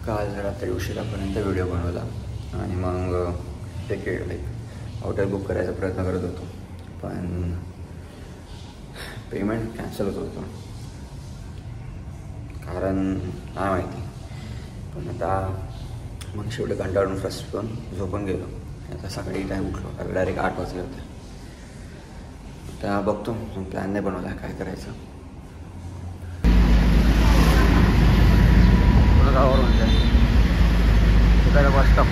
काल रात्री उशिरापर्यंत व्हिडिओ बनवला आणि मग तिकीट हॉटेल बुक करायचा प्रयत्न करत होतो, पण पेमेंट कॅन्सल होत होतं. कारण नाही माहिती. पण आता मग शेवटी कंटाळून फ्रस्ट्रेट झोपून गेलो. आता सकाळी टाईम उठलो, डायरेक्ट 8 वाजले होते. त्या बघतो प्लॅन नाही बनवला काय करायचं. गावावरून जाईल तिकडे बस स्टॉप.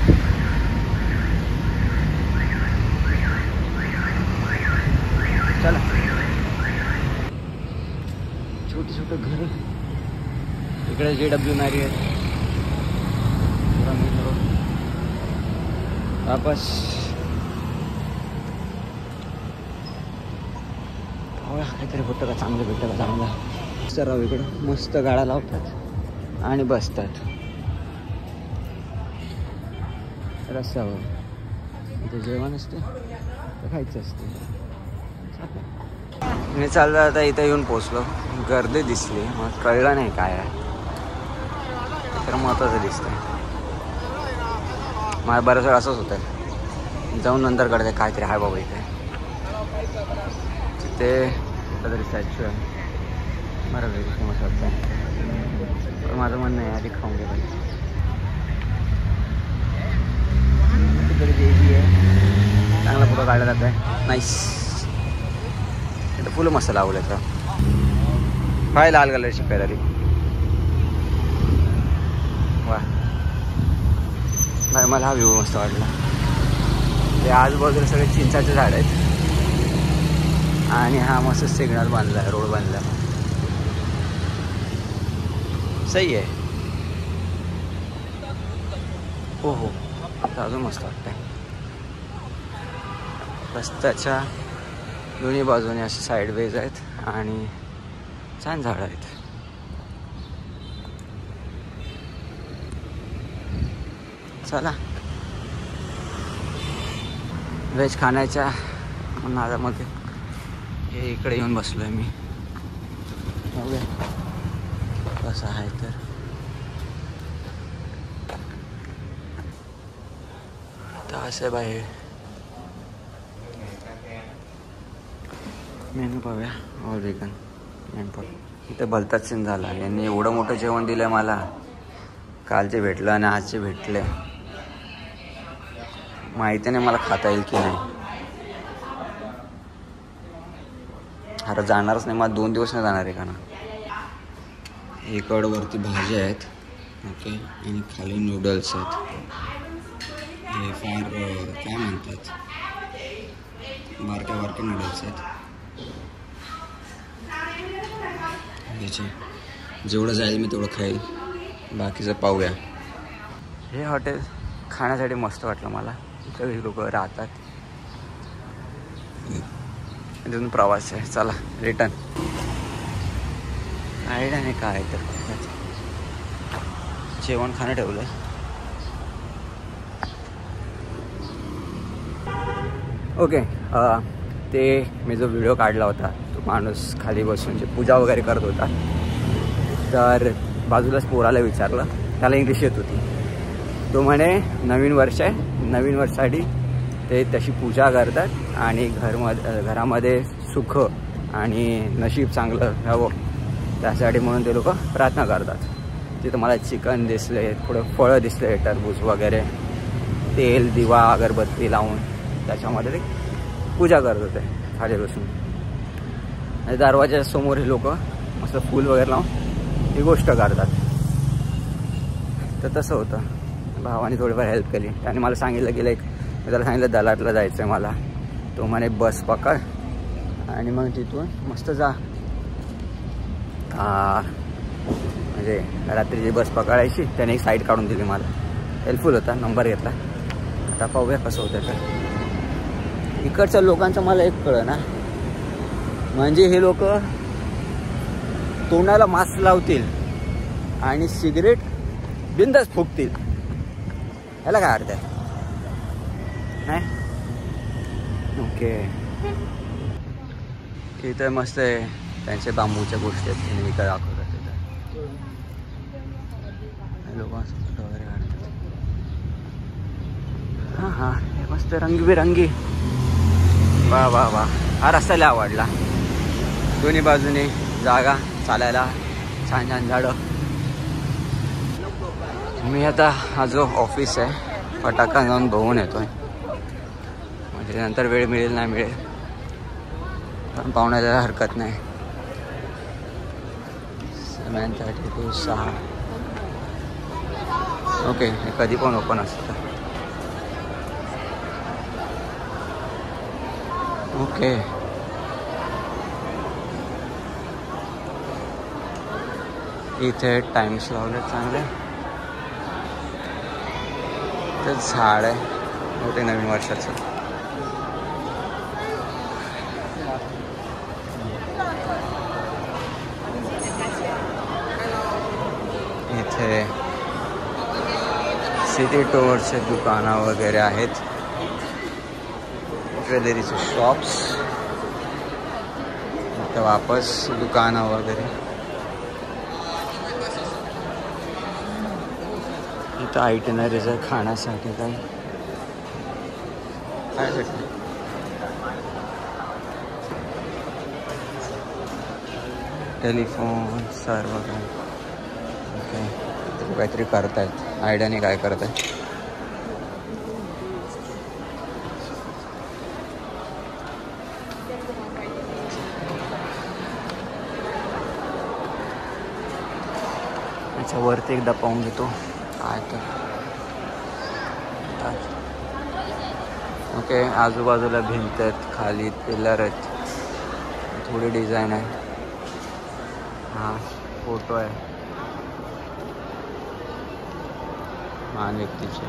चला, छोटे छोटे घर इकडे JW मॅरियट वापस. काहीतरी होतं का चांगलं, भेटतं का चांगलं. सराव इकडं मस्त गाड्या लावतात आणि बसतात रस्त्यावर. इथे जेवण असते तर खायचं असते. मी चाललो आता, इथं येऊन पोचलो. गर्दी दिसली, मग कळलं नाही काय आहे, तर महत्त्वाचं दिसतंय. मला बऱ्याच वेळा असंच होतं, जाऊन नंतर कळते काहीतरी आहे बाबा इथे. तिथे तरी स्टॅच्यू आहे, बरं वेगळी फेमस वाटतं. पण माझं म्हणणं आहे आधी खाऊन घे पाहिजे. तिकडे देवी आहे, चांगला फोटो काढला जात आहे. नाईस. इथं फुलं मस्त लावलं तर काय लाल कलरची पॅलरी. वा, नाही मला हा व्ह्यू मस्त वाटला. ते आजूबाजूला सगळे चिंचाचे झाड आहेत आणि हा मस्त सिग्नल बांधला आहे, रोड बांधला. सही आहे. हो हो, अजून मस्त वाटतंय. रस्त्याच्या दोन्ही बाजूने असे साईडवेज आहेत आणि छान झाडं आहेत. चला, व्हेज खाण्याच्या नादामध्ये हे इकडे येऊन बसलो आहे मी. कसं आहे तर तास आहे बाहेर. मेनू पाहूया. ऑल वेगन मेनपॉट. इथं भलताच सीन झाला. यांनी एवढं मोठं जेवण दिलं मला. कालचे भेटलं आणि आजचे भेटले. माहिती नाही मला खाता येईल की नाही. अरे जाणारच नाही, मला 2 दिवस नाही जाणार आहे का ना. इकडवरती भाज्या आहेत, ओके, आणि खाली नूडल्स आहेत. हे फार काय म्हणतात, बारक्या बारक्या नूडल्स आहेत. याचे जेवढं जाईल मी तेवढं खाईल, बाकीचं पाहूया. हे हॉटेल खाण्यासाठी मस्त वाटलं मला. सगळी लोक राहतात. तिथून प्रवास आहे. चला रिटर्न. आयडिया नाही काय तर जेवण खाणं ठेवलं. ओके, ते मी जो व्हिडिओ काढला होता, तो माणूस खाली बसून जे पूजा वगैरे करत होता, तर बाजूलाच पोराला विचारलं, त्याला इंग्लिश येत होती. तो म्हणे नवीन वर्ष आहे, नवीन वर्षासाठी ते तशी पूजा करतात आणि घरामध्ये सुख आणि नशीब चांगलं हवं त्यासाठी म्हणून ते लोक प्रार्थना करतात. तिथं मला चिकन दिसले, थोडं फळं दिसले, टरबूज वगैरे, तेल, दिवा, अगरबत्ती लावून त्याच्यामध्ये ते पूजा करत होते खाली बसून. आणि दरवाजाच्या समोर हे लोक मस्त फूल वगैरे लावून ही गोष्ट करतात. तर तसं होतं. भावाने थोडीफार हेल्प केली. त्याने मला सांगितलं की मी त्याला सांगितलं दलाटला जायचं आहे मला. तो म्हणे बस पकड आणि मग तिथून मस्त जा. म्हणजे रात्रीची बस पकडायची. त्याने एक साईड काढून दिली मला. हेल्पफुल होता. नंबर घेतला. आता पाहूया कसं होतं तर. इकडच्या लोकांचं मला एक कळलं ना, म्हणजे हे लोक तोंडाला मास्क लावतील आणि सिगरेट बिंदास फुकतील. ह्याला काय अर्थ आहे नाही. ओके, इथं मस्त आहे त्यांचे बांबूच्या गोष्टी आहेत. मी काय दाखवतात तिथं लोक फोटो वगैरे काढतात. हां हां, मस्त रंगबिरंगी. वा वा वा, हा रस्ता लय आवडला. दोन्ही बाजूने जागा चालायला, छान छान झाडं. मी आता हा जो ऑफिस आहे फटाका जाऊन बघून येतोय, म्हणजे नंतर वेळ मिळेल नाही मिळेल पण पाहुण्याला हरकत नाही. 7:32 ओके, हे कधी पण ओपन असतं. ओके, इथे टाइम्स लावले चांगले. ते झाड आहे मोठे नवीन वर्षाचं. इथे सिटी टूअर्सचे दुकानं वगैरे आहेत, ज्वेलरीचे शॉप्स, इथं वापस दुकानं वगैरे. इथं आयटनरीज आहे खाण्यासाठी. काय भेटलं? टेलिफोन सर्व काय. ओके, काहीतरी करतायत, आयडिया नाही काय करत आहे. वरती एकदा पाहून घेतो काय तर. ओके, आजूबाजूला भिंत आहेत, खाली पिलर आहेत, थोडी डिझाईन आहे. हा फोटो आहे महान व्यक्तीचे.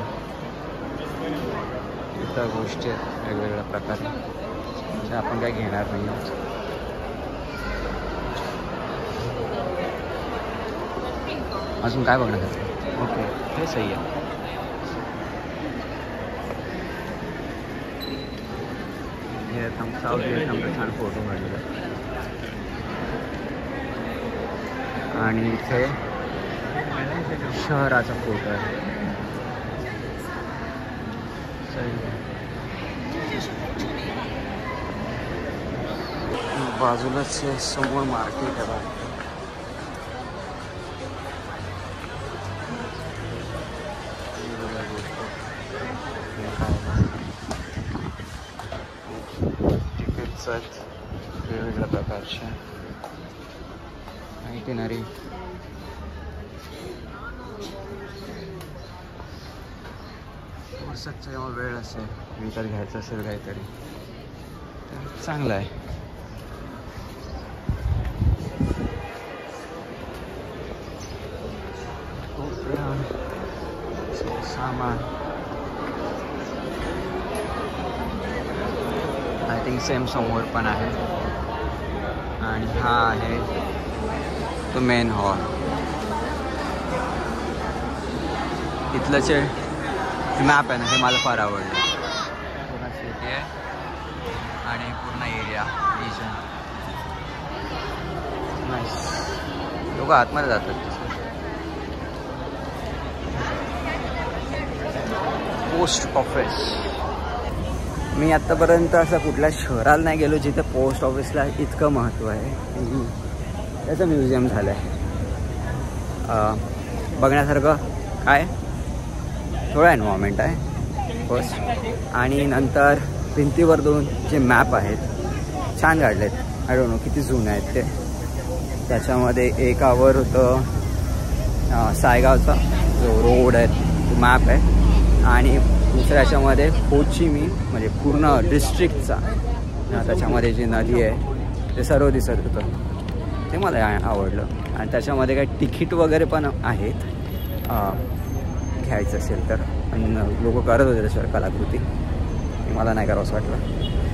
इतर गोष्टी आहेत वेगवेगळ्या प्रकारे, म्हणजे आपण काय घेणार नाही आहोत. अजून काय बघण्यासाठी? ओके, हे सही आहे. हे साऊथ व्हिएतनामचा छान फोटो काढलेला आहे. आणि इथे शहराचा फोटो आहे. बाजूलाच समोर मार्केट आहे. तिकीट्स आहेत वेगवेगळ्या प्रकारच्या. आयटिनरी वर्षाचा जेव्हा वेळ असेल, विकत घ्यायचं असेल काहीतरी तर चांगलं आहे. सामान आय थिंक सेम समोर पण आहे. आणि हा आहे तो मेन हॉल. इथलं जे मॅप आहे ना, हे मला फार आवडलं. पूर्ण सिटी आहे आणि पूर्ण एरिया रिजन नाईस. लोक आतमध्ये जातात. Post office. मी आत्तापर्यंत असं कुठल्या शहराला नाही गेलो जिथे पोस्ट ऑफिसला इतकं महत्त्व आहे. त्याचं म्युझियम झालं आहे. बघण्यासारखं काय थोडं एन्व्हायरमेंट आहे फर्स्ट, आणि नंतर भिंतीवर दोन जे मॅप आहेत छान काढलेत. आय डोंट नो किती जुने आहेत ते. त्याच्यामध्ये एकावर होतं सायगावचा जो रोड आहे तो मॅप आहे, आणि दुसऱ्याच्यामध्ये हो ची मिन म्हणजे पूर्ण डिस्ट्रिक्टचा त्याच्यामध्ये जी नदी आहे ते सर्व दिसत होतं. ते मला आवडलं. आणि त्याच्यामध्ये काही तिकीट वगैरे पण आहेत घ्यायचं असेल तर. पण लोक करत होते त्याच्यावर कलाकृती. मला नाही करावं असं वाटलं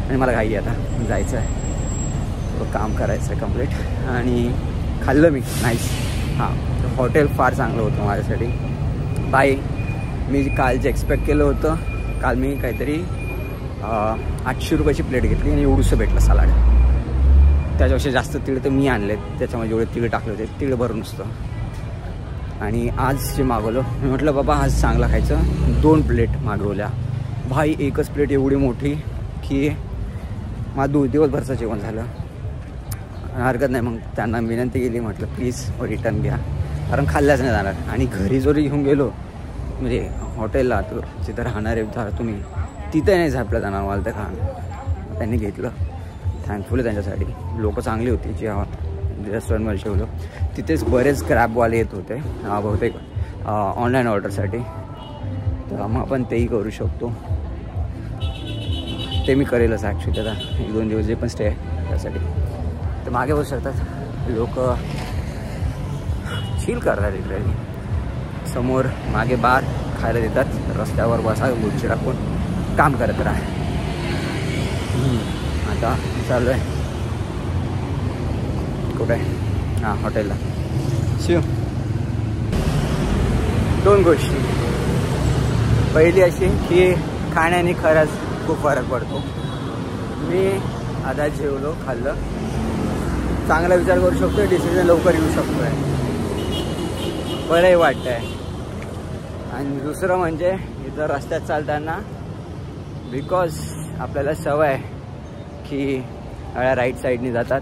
आणि मला घाई आता जायचं आहे, थोडं काम करायचं आहे कंप्लीट. आणि खाल्लं मी नाईस. हां, हॉटेल फार चांगलं होतं माझ्यासाठी. बाय मी काल जे एक्सपेक्ट केलं होतं, काल मी काहीतरी 800 रुपयाची प्लेट घेतली आणि एवढंसं भेटलं सलाड. त्याच्यापेक्षा जास्त तीळ तर मी आणलेत, त्याच्यामध्ये जेवढे तीळ टाकले होते तीळ भरून नुसतं. आणि आज जे मागवलं मी म्हटलं बाबा आज चांगला खायचं, 2 प्लेट मागवल्या. भाई एकच प्लेट एवढी मोठी की मला 2 दिवसभरचं जेवण झालं. हरकत नाही, मग त्यांना विनंती केली, म्हटलं प्लीज रिटर्न घ्या, कारण खाल्ल्याच नाही जाणार. आणि घरी जरी घेऊन गेलो म्हणजे हॉटेलला जिथं राहणार आहे तुम्ही, तिथं नाही झापलं जाणार मला ते खाणं. त्यांनी घेतलं, थँकफुल त्यांच्यासाठी. लोक चांगली होती जी रेस्टॉरंटमध्ये ठेवलं. तिथेच बरेच ग्रॅबवाले येत होते बहुतेक ऑनलाईन ऑर्डरसाठी, तर मग आपण तेही करू शकतो. ते मी करेलच ॲक्च्युली आता 1-2 दिवस जे पण स्टे आहे त्यासाठी. तर मागे बसू शकतात लोक, चिल करतात लिटरली. समोर मागे बार खायला देतात, रस्त्यावर बसा गुडची टाकून काम करत राहा. आता चालू आहे कुठे? हां, हॉटेलला. शिव 2 गोष्टी. पहिली अशी की खाण्याने खरंच खूप फरक पडतो. मी आता जेवलो, खाल्लं, चांगला विचार करू शकतो, डिसिजन लवकर येऊ शकतो आहे, बरंही वाटतं आहे. आणि दुसरं म्हणजे इथं रस्त्यात चालताना बिकॉज आपल्याला सवय आहे की गाड्या राईट साईडने जातात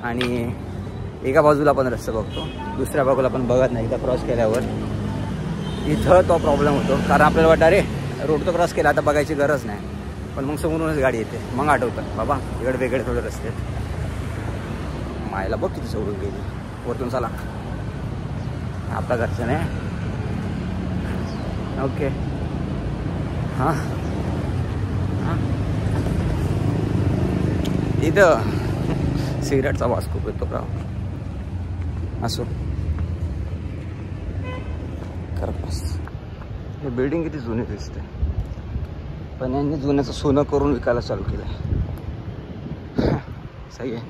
आणि एका बाजूला आपण रस्ता बघतो, दुसऱ्या बाजूला आपण बघत नाही. इथं क्रॉस केल्यावर इथं तो प्रॉब्लेम होतो, कारण आपल्याला वाटतं अरे रोड तो क्रॉस केला, आता बघायची गरज नाही. पण मग समोरूनच गाडी येते, मग आठवतं बाबा इकडे वेगळे थोडे रस्ते आहेत. मायला बघ किती सोडून गेली वरतून. चला आपल्या घरचं नाही. ओके हां हां, इथं सिगरेटचा वास खूप येतो राव. असो करत बस. हे बिल्डिंग किती जुनी दिसते, पण यांनी जुन्याचं सोनं करून विकायला चालू केलं आहे. सही आहे.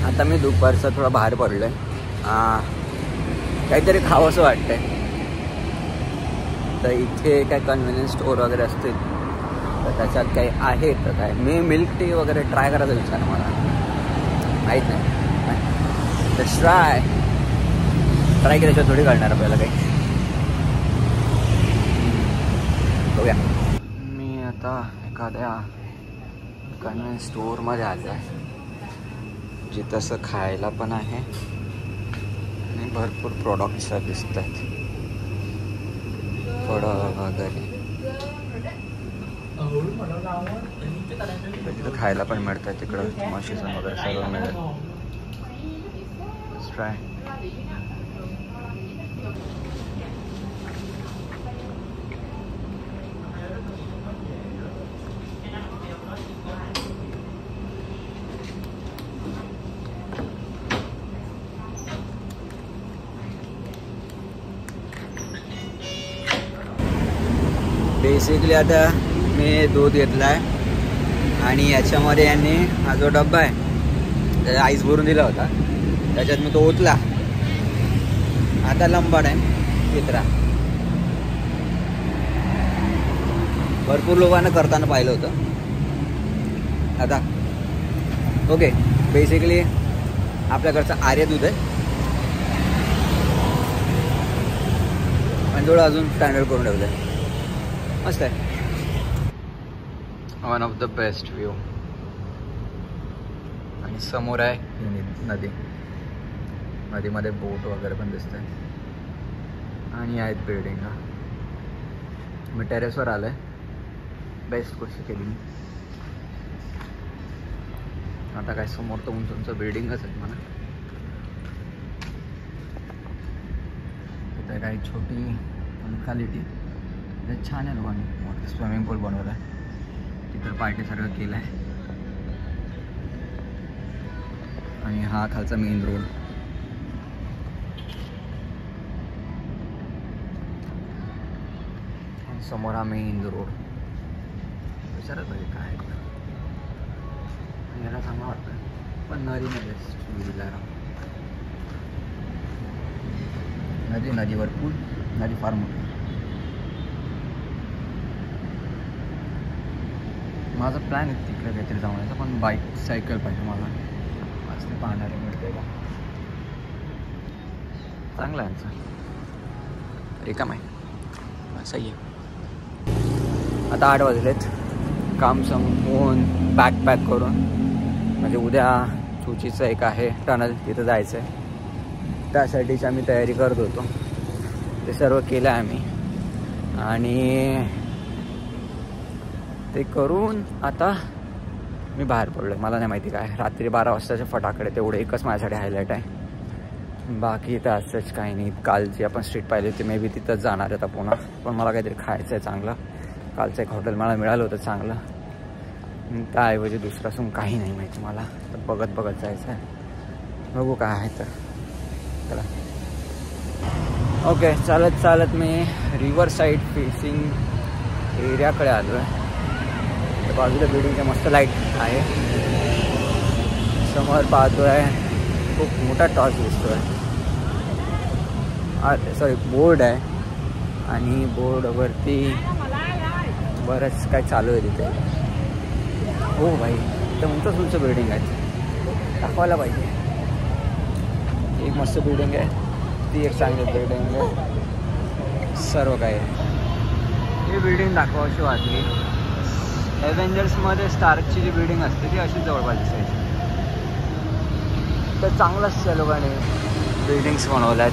आता मी दुपारचा थोडा बाहेर पडलो आहे, काहीतरी खावंसं वाटतं आहे. तर इथे काय कन्व्हिनियन्स स्टोअर वगैरे असतील तर त्याच्यात काही आहे तर काय. मी मिल्क टी वगैरे ट्राय करायचा विचार मला, माहीत नाही. तर ट्राय केल्याशिवाय थोडी कळणार आपल्याला काही. बघूया. मी आता एखाद्या कन्व्हिनियन्स स्टोअरमध्ये आलो आहे जिथं असं खायला पण आहे आणि भरपूर प्रोडक्ट्स दिसत आहेत, फळं वगैरे. तिथं खायला पण मिळतं, तिकडं मशीसन वगैरे सगळं मिळेल. ट्राय. बेसिकली आता मी दूध घेतला आहे आणि याच्यामध्ये यांनी हा जो डब्बा आहे त्याचा आईस भरून दिला होता, त्याच्यात मी तो ओतला. आता लंबाड आहे चित्रा. भरपूर लोकांना करताना पाहिलं होतं. आता ओके, बेसिकली आपल्याकडचं आर्य दूध आहे आणि थोडं अजून स्टँडर्ड करून ठेवलं आहे. मस्त आहे. One of the best view. आणि समोर आहे नदी, नदीमध्ये बोट वगैरे पण दिसत आहे आणि आहेत बिल्डिंग. मी टेरेसवर आलो आहे, बेस्ट गोष्ट केली मी. आता काय समोर तर उंच बिल्डिंगच आहेत मला. इथे काही छोटी लोकॅलिटी छान आहे. लोकांनी मोठं स्विमिंग पूल बनवलं आहे, तिथं पार्टी सगळं केलं आहे. आणि हा खालचा मेन रोड. समोर हा मेन रोड. विचारत पाहिजे काय याला चांगलं वाटतं, पण नदीमध्ये नदीवर पूल, नदी फार मोठी. माझा प्लॅन आहे तिकडे काहीतरी जाण्याचा, पण बाईक सायकल पाहिजे मला. आज ते पाहणारे मिळते का. चांगला आहे यांचं, रिकाम आहे, सही आहे. आता 8 वाजलेत. काम संपवून बॅग पॅक करून, म्हणजे उद्या चुचीचं एक आहे टनल, तिथं जायचं आहे. त्यासाठीच आम्ही तयारी करत होतो. ते सर्व केलं आहे आम्ही आणि ते करून आता मी बाहेर पडलो आहे. मला नाही माहिती काय, रात्री 12 वाजताचे फटाकडे तेवढे एकच माझ्यासाठी हायलाईट आहे. बाकी तर असंच काही नाही. कालची आपण स्ट्रीट पाहिली होती, मे बी तिथंच जाणार आहे आता पुन्हा. पण मला काहीतरी खायचं आहे चांगलं. कालचं एक हॉटेल मला मिळालं होतं चांगलं, त्याऐवजी दुसरं असून काही नाही माहिती मला. तर बघत जायचं आहे, बघू काय आहे तर. चला ओके. चालत मी रिव्हर साईड फेसिंग एरियाकडे आलो आहे. बाजूला बिल्डिंगच्या मस्त लाईट आहे. समोर पाहतो आहे खूप मोठा टॉर्च दिसतो आहे, सॉरी बोर्ड आहे, आणि बोर्डवरती बरंच काय चालू आहे तिथे. हो भाई, इथं उंच बिल्डिंग आहे, दाखवायला पाहिजे. एक मस्त बिल्डिंग आहे, ती एक चांगली बिल्डिंग आहे, सर्व काय आहे. ही बिल्डिंग दाखवायची वाटली. ॲव्हेंजर्समध्ये स्टार्कची जी बिल्डिंग असते ती अशीच जवळपास दिसायची. तर चांगलाच त्या लोकांनी बिल्डिंग्स बनवल्यात.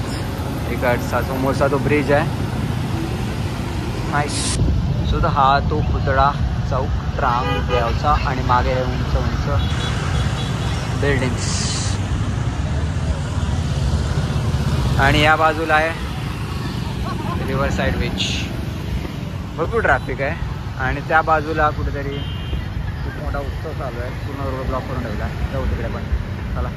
इकडचा समोरचा तो ब्रिज आहे, नाईस. सुद्धा हा तो पुतळा चौक ट्राम देवचा, आणि मागे उंच बिल्डिंग्स. आणि या बाजूला आहे रिव्हर साईड बीच. भरपूर ट्रॅफिक आहे, आणि त्या बाजूला कुठेतरी खूप मोठा उत्सव चालू आहे. पूर्ण रोड ब्लॉक करून ठेवला. जाऊ तिकडे पण, चला.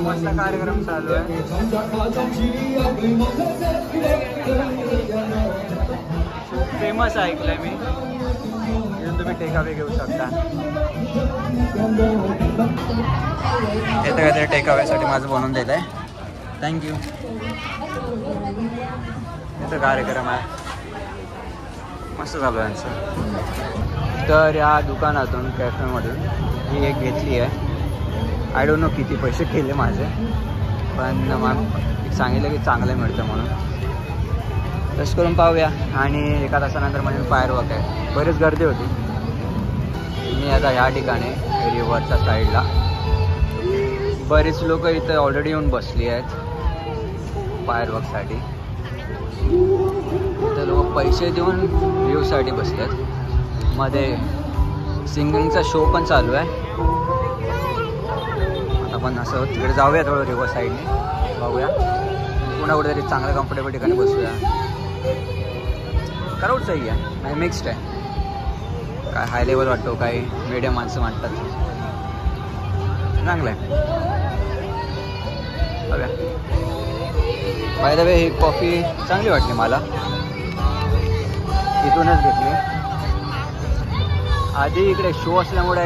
मस्त कार्यक्रम चालू आहे. फेमस ऐकलंय मी, तुम्ही टेकअवे घेऊ शकता. येतं काहीतरी टेकअवेसाठी माझं बनवून देत आहे. थँक्यू. इथं कार्यक्रम आहे, मस्त चालू आहे यांचं. तर या दुकानातून कॅफेमधून ही एक घेतली आहे. आय डोंट नो किती पैसे केले माझे, पण मग सांगितलं की चांगलं मिळतं म्हणून टेस्ट करून पाहूया. आणि एका तासानंतर म्हणजे फायरवर्क आहे. बरीच गर्दी होती. मी आता ह्या ठिकाणी रिव्हरच्या साईडला, बरीच लोक इथं ऑलरेडी येऊन बसली आहेत फायरवर्कसाठी. तर लोक पैसे देऊन व्ह्यूसाठी बसलेत. मध्ये सिंगिंगचा शो पण चालू आहे. आपण असं तिकडे जाऊया थोडं रिव्हर साईडने, बघूया पुन्हा कुठेतरी चांगलं कम्फर्टेबल ठिकाणी बसूया. क्राऊड सही आहे, म्हणजे मिक्स्ड आहे. काय हाय लेवल वाटतो, काही मीडियम माणसं वाटतात. चांगलं आहे. बघा, by the way he coffee चांगली वाटली मला, इथूनच घेतली. आधी इकडे शो असल्यामुळे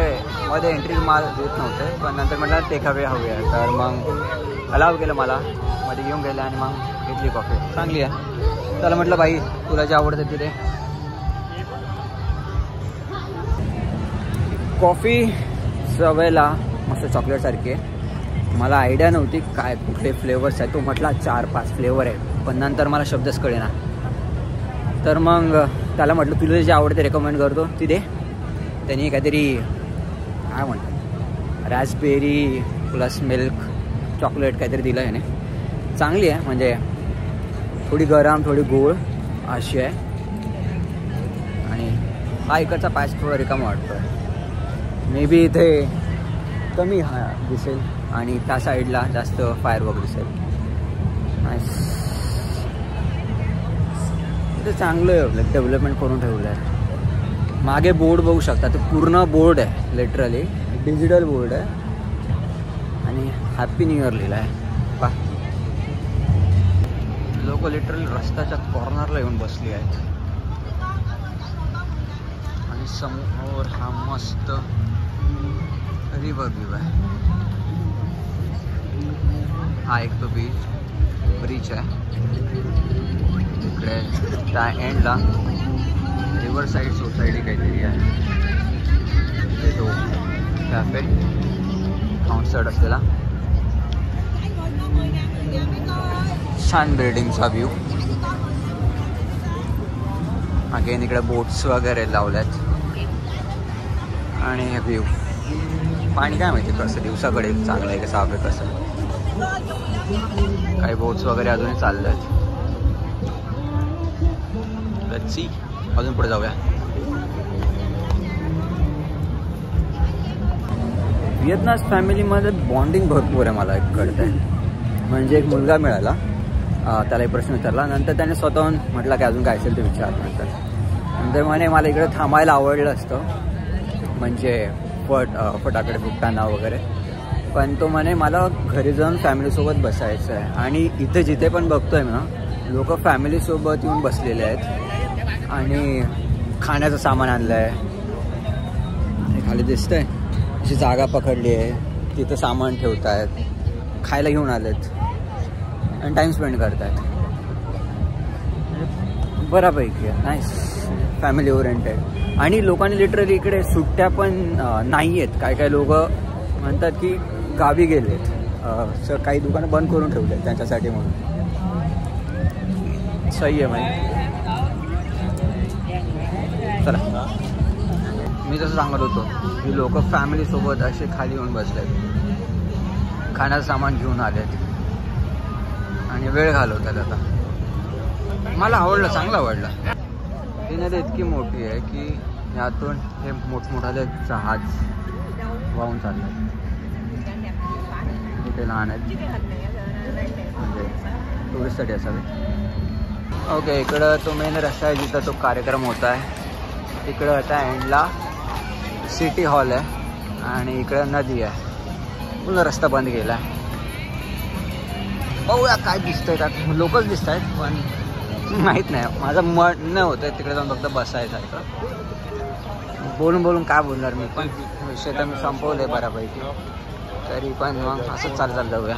मध्ये एंट्री माल देत नव्हते, पण नंतर म्हटलं टेकअवे हवे आहे, तर मग अलाव केलं मला. मध्ये घेऊन गेले आणि मग घेतली कॉफी. चांगली आहे. त्याला म्हटलं बाई तुला जे आवडतं तिथे. कॉफी चवेला मस्त चॉकलेटसारखी आहे. मला आयडिया नव्हती काय कुठले फ्लेवर्स आहेत. तो म्हटला 4-5 फ्लेवर आहे, पण नंतर मला शब्दच कळेना. तर मग त्याला म्हटलं तुला जे आवडते रेकमेंड करतो ती दे. त्यांनी काहीतरी काय म्हणतात रॅस्बेरी प्लस मिल्क चॉकलेट काहीतरी दिलं आहे ना. चांगली आहे, म्हणजे थोडी गरम थोडी गोड अशी आहे. आणि हा इकडचा पॅच थोडा रिकामा वाटतो आहे. मे बी इथे कमी दिसेल आणि त्या साईडला जास्त फायरवर्क दिसेल. इथे चांगलं डेव्हलपमेंट करून ठेवलं आहे. मागे बोर्ड बघू शकता, तो पूर्ण बोर्ड आहे, लिटरली डिजिटल बोर्ड आहे. आणि हॅपी न्यू इयर लिहिलं आहे. पा लोक लिटरली रस्त्याच्या कॉर्नरला येऊन बसली आहेत. आणि समोर हा मस्त रिव्हर व्ह्यू आहे. हा एक तो बीच. ब्रिज आहे इकडे त्या एंडला रिव्हर साईड सोसायटी काहीतरी आहे ते तो कॅफे आउटसाईड असलेला छान बिल्डिंगचा व्ह्यू. अगेन इकडे बोट्स वगैरे लावल्यात आणि हे व्ह्यू. पाणी काय माहिती कसं दिवसाकडे चांगलं आहे का साफ आहे कसं. काही बोट्स वगैरे अजूनही चालले आहेत. लेट्स सी अजून पुढे जाऊया. व्हिएतनाम फॅमिलीमध्ये बॉन्डिंग भरपूर आहे मला एक कळतंय. म्हणजे एक मुलगा मिळाला त्याला एक प्रश्न विचारला नंतर त्याने स्वतःहून म्हटलं की अजून काय असेल ते विचार. नंतर म्हणे मला इकडे थांबायला आवडलं असतं म्हणजे फटाकडे फुटताना वगैरे पण तो म्हणे मला घरी जाऊन फॅमिलीसोबत बसायचं आहे. आणि इथे जिथे पण बघतोय ना लोक फॅमिलीसोबत येऊन बसलेले आहेत आणि खाण्याचं सामान आणलं आहे. खाली दिसतंय अशी जागा पकडली आहे तिथं सामान ठेवत आहेत खायला घेऊन आलेत आणि टाईम स्पेंड करत आहेत. बऱ्यापैकी आहे नाईस फॅमिली ओरिएंटेड. आणि लोकांनी लिटरली इकडे सुट्ट्या पण नाही आहेत. काही काही लोक म्हणतात की गावी गेलेत सर काही दुकानं बंद करून ठेवले आहेत त्यांच्यासाठी म्हणून. सही आहे माहिती. चला मी जसं सांगत होतो की लोक फॅमिलीसोबत असे खाली येऊन बसलेत खाण्याचं सामान घेऊन आलेत आणि वेळ घालवतात. आता मला आवडलं चांगलं आवडलं. ही नदी इतकी मोठी आहे की यातून हे मोठमोठाले जहाज वाहून चालले. इथे लहान आहेत म्हणजे टुरिस्टसाठी असावे. ओके इकडं तो मेन रस्ता आहे जिथं तो कार्यक्रम होता आहे. इकडं आता एंडला सिटी हॉल आहे आणि इकडं नदी आहे. पूर्ण रस्ता बंद केला आहे. बघूया काय दिसतंय त्यात लोकच दिसत आहेत पण माहीत नाही. माझं मन न होतं तिकडे जाऊन फक्त बसायसारखं. बोलून बोलून काय बोलणार मी पण विषय तर मी संपवलं आहे बऱ्यापैकी. तरी पण मग असंच चालत जाऊया.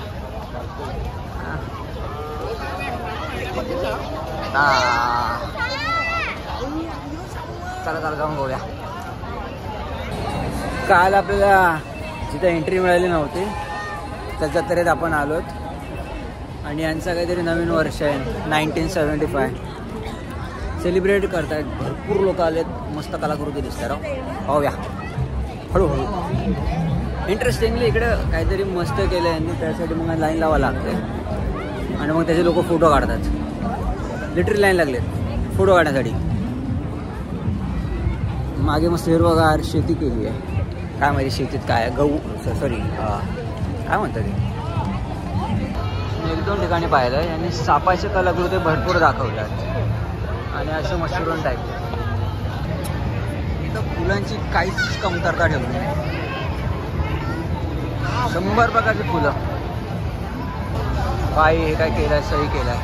चला जाऊन बघूया. काल आपल्याला जिथे एंट्री मिळाली नव्हती त्या जत्रेत आपण आलोत आणि यांचं काहीतरी नवीन वर्ष आहे 1975 सेलिब्रेट करतायत. भरपूर लोक आलेत. मस्त कलाकृती दिसतात राव. पाहूया हळूहळू. इंटरेस्टिंगली इकडे काहीतरी मस्त केलं आहे यांनी त्यासाठी मग लाईन लावावं लागते आणि मग त्याचे लोक फोटो काढतात. लिटरली लाईन लागलेत फोटो काढण्यासाठी. मागे मस्त हिरवगार शेती केली आहे. काय माहिती शेतीत काय गहू सॉरी काय म्हणतात ते. एक दोन ठिकाणी पाहिलं यांनी सापाचे कलाकृती भरपूर दाखवतात आणि असं मशरूम टाईप. इथं फुलांची काहीच कमतरता ठेवली नाही. 100 प्रकारची फुलं. बाई हे काय केलंय सही केलंय.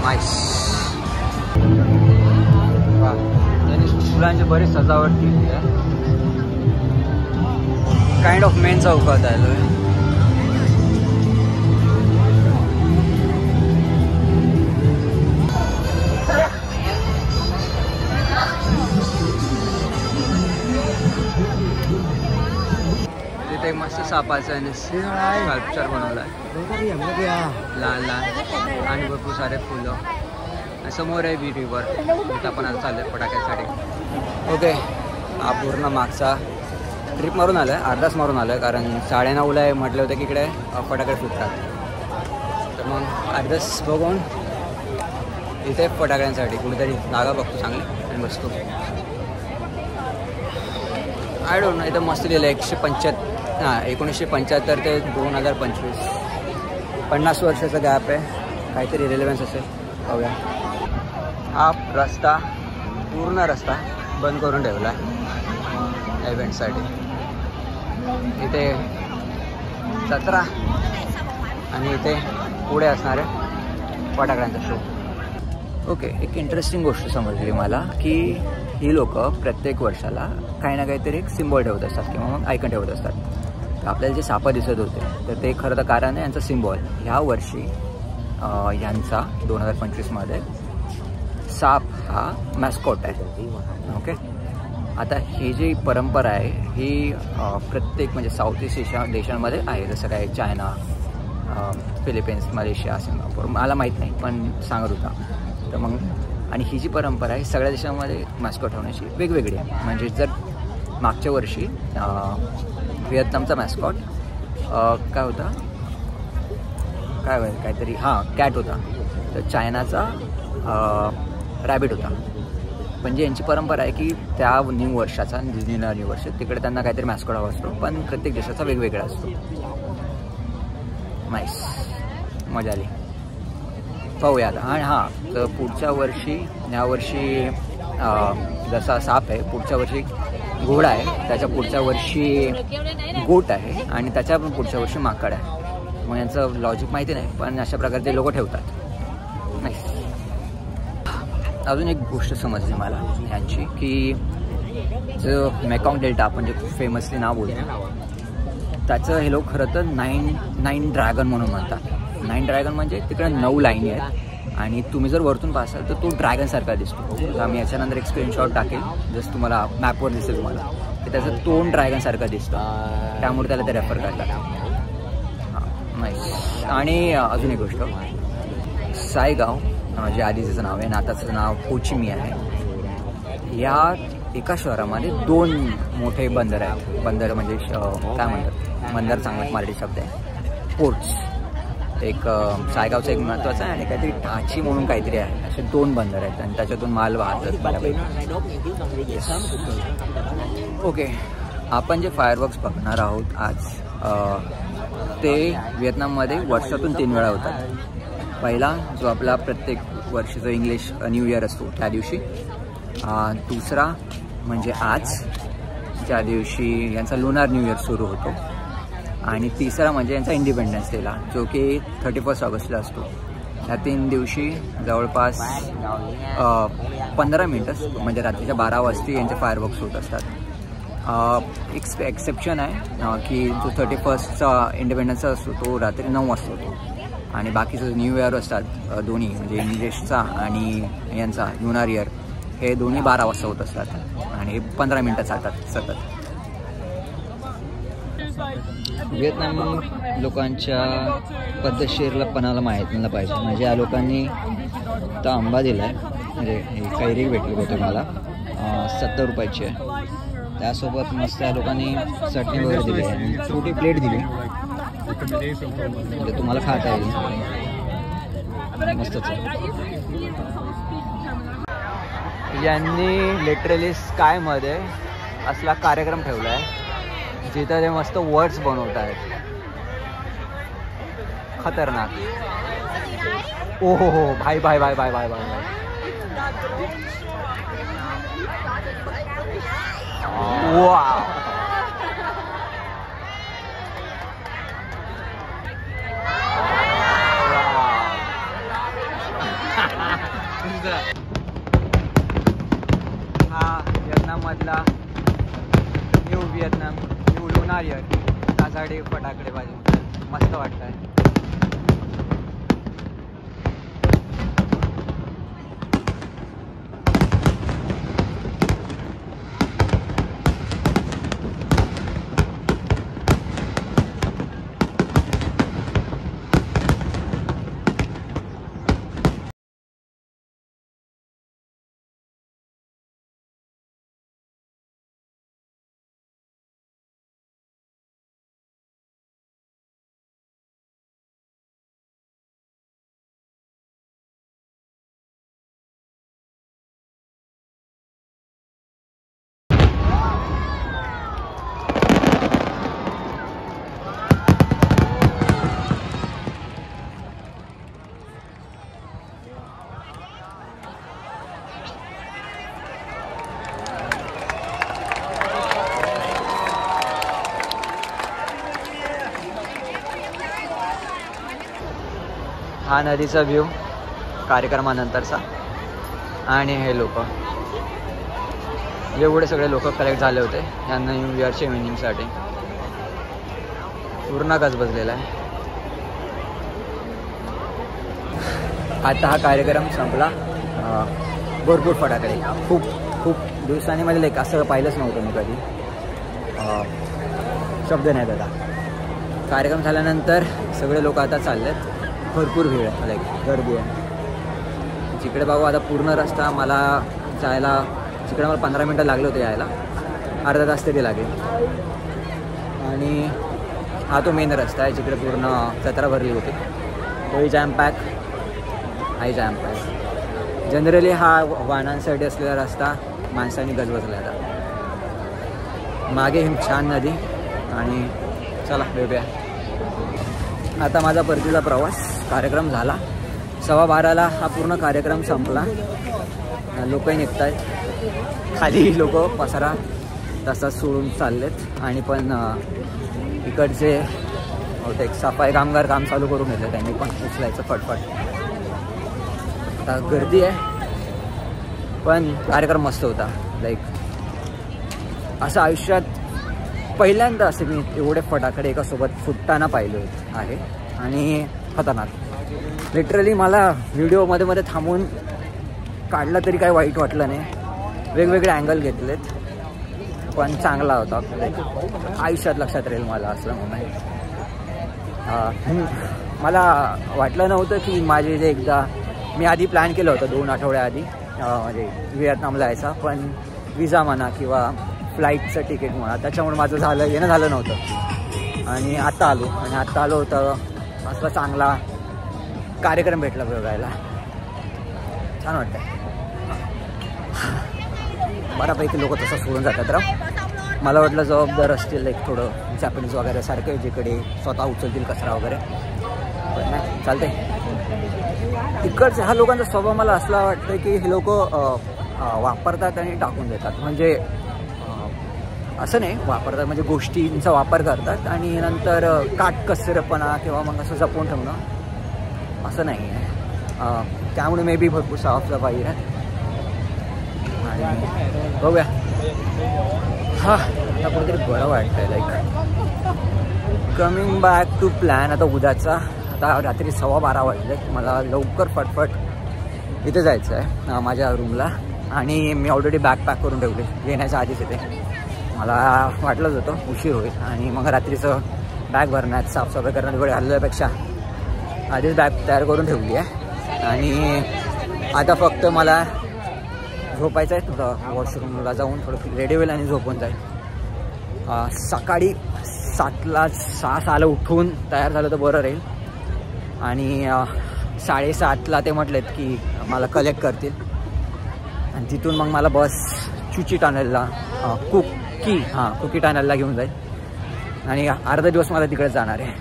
नाईस. त्यांनी फुलांची बरीच सजावट केली आहे. काइंड ऑफ मेन चौकात आलोय. तिथे मस्त सापाचं आणि स्कल्पचर बनवलं आहे लहान लहान आणि भरपूर सारे फुलं. समोर आहे बी रिव्हर तिथं आपण आता चाललं फटाक्यासाठी. ओके हा पूर्ण मागचा ट्रिप मारून आलं आहे. अर्धाच मारून आलं आहे कारण 9:30ला म्हटलं होतं की इकडे फटाके फुटतात. तर मग अर्धाच बघून इथे फटाक्यांसाठी कुठेतरी जागा बघतो चांगली आणि बसतो. I don't know. इथं मस्त लिहिलं 1975 ते 2025 50 वर्षाचा गॅप आहे. काहीतरी रिलेव्हन्स असेल पाहूया. हा रस्ता पूर्ण रस्ता बंद करून ठेवला आहे इव्हेंटसाठी. इथे जत्रा आणि इथे पुढे असणारे फटाक्यांचा शो. ओके एक इंटरेस्टिंग गोष्ट समजली मला की ही लोक प्रत्येक वर्षाला काही ना काहीतरी एक सिम्बॉल ठेवत असतात किंवा मग आयकॉन ठेवत असतात. तर आपल्याला जे सापं दिसत होते तर ते खरं तर कारण आहे यांचा सिम्बॉल. ह्या वर्षी यांचा 2025मध्ये साप हा मॅस्कॉट आहे. ओके, आता ही जी परंपरा आहे ही प्रत्येक म्हणजे साऊथ ईस्ट एशिया देशांमध्ये आहे. जसं काय चायना, फिलिपिन्स, मलेशिया, सिंगापूर, मला माहीत नाही पण सांगत होता. तर मग आणि ही जी परंपरा आहे सगळ्या देशांमध्ये मॅस्कॉट ठेवण्याची वेगवेगळी आहे. म्हणजे जर मागच्या वर्षी व्हिएतनामचा मॅस्कॉट काय होता, काहीतरी कॅट होता. तर चायनाचा रॅबिट होता. म्हणजे यांची परंपरा आहे की त्या न्यू वर्षाचा न्यू वर्ष तिकडे त्यांना काहीतरी मॅस्कॉट हवा असतो, पण प्रत्येक देशाचा वेगवेगळा असतो. नाईस, मजा आली. पाहूया आता. आणि तर पुढच्या वर्षी, यावर्षी जसा साप आहे, पुढच्या वर्षी घोडा आहे, त्याच्या पुढच्या वर्षी गोट आहे आणि त्याच्या पण पुढच्या वर्षी माकड आहे. मग यांचं लॉजिक माहिती नाही, पण अशा प्रकारे ते लोक ठेवतात. नाईस. अजून एक गोष्ट समजली मला यांची की जो मेकॉंग डेल्टा आपण जे खूप फेमसली नाव बोलतो त्याचं हे लोक खरं तर नाईन ड्रॅगन म्हणून म्हणतात. 9 ड्रॅगन म्हणजे तिकडे 9 लाईनी आहेत आणि तुम्ही जर वरतून पासाल तर तो ड्रॅगनसारखा दिसतो. तर आम्ही याच्यानंतर एक स्क्रीनशॉट टाकेल, जसं तुम्हाला मॅपवर दिसेल तुम्हाला की त्याचं तोंड ड्रॅगनसारखं दिसतं, त्यामुळे त्याला ते रेफर करतात. नाईस. आणि अजून एक गोष्ट, सायगाव जे आधीचं नाव आहे आणि आताचं नाव होचिमी आहे, या एका शहरामध्ये 2 मोठे बंदर आहेत. बंदर म्हणजे काय म्हणतात, बंदर चांगला मराठी शब्द आहे, पोर्ट्स. एक सायगावचं एक महत्त्वाचं आहे आणि काहीतरी टाची म्हणून काहीतरी आहे. असे 2 बंदर आहेत आणि त्याच्यातून माल वाहतात बऱ्यापैकी. ओके, आपण जे फायरवर्क्स बघणार आहोत आज ते व्हिएतनाममध्ये वर्षातून 3 वेळा होतात. पहिला जो आपला प्रत्येक वर्षी जो इंग्लिश न्यू इयर असतो त्या दिवशी, दुसरा म्हणजे आज ज्या दिवशी यांचा लुनार न्यू इयर सुरू होतो, आणि तिसरा म्हणजे यांचा इंडिपेंडन्स डेला जो की 31 ऑगस्टला असतो. या 3 दिवशी जवळपास 15 मिनटं म्हणजे रात्रीच्या 12 वाजता यांचे फायरवर्क्स होत असतात. एक एक्सेप्शन आहे की जो 31चा इंडिपेंडन्सचा असतो तो रात्री 9 वाजता होतो आणि बाकीचं न्यू इयर असतात दोन्ही म्हणजे इंग्लिशचा आणि यांचा लुनार इयर हे दोन्ही 12 वाजता होत असतात आणि हे 15 मिनटं चालतात सतत. व्हिएतनाम लोकांच्या पद्धतशीरपणाला माहीत नाही पाहिजे. म्हणजे या लोकांनी तर आंबा दिला आहे, म्हणजे हे कैरी भेटली होते मला 70 रुपयाची आहे. त्यासोबत मस्त या लोकांनी चटणी वगैरे दिली आणि छोटी प्लेट दिली म्हणजे तुम्हाला खाता येईल. मस्तच आहे. यांनी लिटरली स्कायमध्ये असला कार्यक्रम ठेवला आहे जिथं ते मस्त वर्ड्स बनवत आहेत. खतरनाक. ओ हो भाई भाई भाई भाई भाई भाई वाव. हा व्हिएतनाममधला new Vietnam new lunar year, त्यासाठी फटाकडे वाजवून मस्त वाटत आहे. हा नदीचा व्ह्यू कार्यक्रमानंतरचा आणि हे लोक एवढे सगळे लोक कलेक्ट झाले होते या न्यू इयरच्या इव्हिनिंगसाठी. पूर्ण गज बसलेला आहे. आता हा कार्यक्रम संपला. भरपूर फटाकडे, खूप खूप दिवसांनी म्हणजे लाईक असं पाहिलंच नव्हतं मी कधी. शब्द नाही त्याला. कार्यक्रम झाल्यानंतर सगळे लोक आता चाललेत. भरपूर भीड आहे, लाईक गर्दी आहे. जिकडे बघू आता पूर्ण रस्ता मला जायला, जिकडे मला 15 मिनटं लागले होते यायला, अर्धा तास तरी लागेल. आणि हा तो मेन रस्ता आहे जिकडे पूर्ण जत्रा भरली होती. तोही जॅम पॅक, हाही जॅम पॅक. जनरली हा वाहनांसाठी असलेला रस्ता माणसांनी गजबजला आता. मागे ही छान नदी. आणि चला भेटूया. आता माझा परतीचा प्रवास. कार्यक्रम झाला 12:15 हा पूर्ण कार्यक्रम संपला. लोकही निघत आहेत खाली. लोक पसारा तसाच सोडून चाललेत. आणि पण इकडचे एक सफाई कामगार काम चालू करून घेतलं त्यांनी पण उचलायचं फटफट. आता गर्दी आहे पण कार्यक्रम मस्त होता. लाईक असं आयुष्यात पहिल्यांदा असे मी एवढे फटाकडे एकासोबत फुटताना पाहिले आहे. आणि खतरनाक. लिटरली मला व्हिडिओमध्ये मध्ये थांबून काढला तरी काही वाईट वाटलं नाही. वेगवेगळे अँगल घेतलेत पण चांगला होता. आयुष्यात लक्षात राहील मला असलं मोमेंट. मला वाटलं नव्हतं की माझे जे एकदा मी आधी प्लॅन केलं होतं 2 आठवड्याआधी म्हणजे व्हिएतनामला यायचा. पण विजा म्हणा किंवा फ्लाईटचं तिकीट म्हणा त्याच्यामुळे माझं येणं झालं नव्हतं. आणि आत्ता आलो होतं. असला चांगला कार्यक्रम भेटला बघायला. छान वाटतं. बऱ्यापैकी लोक तसं सोडून जातात राव. मला वाटलं जबाबदार असतील एक थोडं जॅपनीज वगैरे सारखे जिकडे स्वतः उचलतील कचरा वगैरे. पण नाही चालते. तिकडचे ह्या लोकांचा स्वभाव मला असला वाटतं की हे लोक वापरतात आणि टाकून देतात. म्हणजे असं नाही वापरतात म्हणजे गोष्टींचा वापर करतात आणि नंतर काटकसरपणा किंवा मग असं जपून ठेवणं असं नाही आहे. त्यामुळे मे बी भरपूर साफसफाई आहे. आणि बघूया. हा आता कुठेतरी बरं वाटतंय. Like coming back to plan. आता उद्याचा. आता रात्री 12:15 वाजले. मला लवकर फटफट इथे जायचं आहे माझ्या रूमला. आणि मी ऑलरेडी बॅग पॅक करून ठेवले येण्याच्या आधीच इथे. मला वाटलंच होतं उशीर होईल. आणि मग रात्रीचं बॅग भरण्यात साफसफाई करण्यात वेळ घालवण्यापेक्षा आधीच बॅग तयार करून ठेवली आहे. आणि आता फक्त मला झोपायचं आहे. थोडं वॉशरूमला जाऊन थोडं रेडी होईल आणि झोपून जाईल. सकाळी 6:06 उठून तयार झालं तर बरं राहील. आणि 7:30 ते म्हटलेत की मला कलेक्ट करतील. आणि तिथून मग मला बस चुची टनेलला कुकी टनेलला घेऊन जाईल. आणि अर्धा दिवस मला तिकडे जाणार आहे.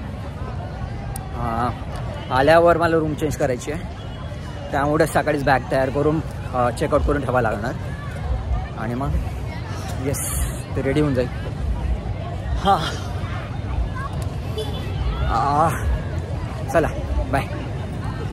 आल्यावर मला रूम चेंज करायची आहे. त्यामुळे सकाळीच बॅग तयार करून चेकआउट करून ठेवायला लागणार. आणि मग येस ते रेडी होऊन जाईल. हां चला बाय.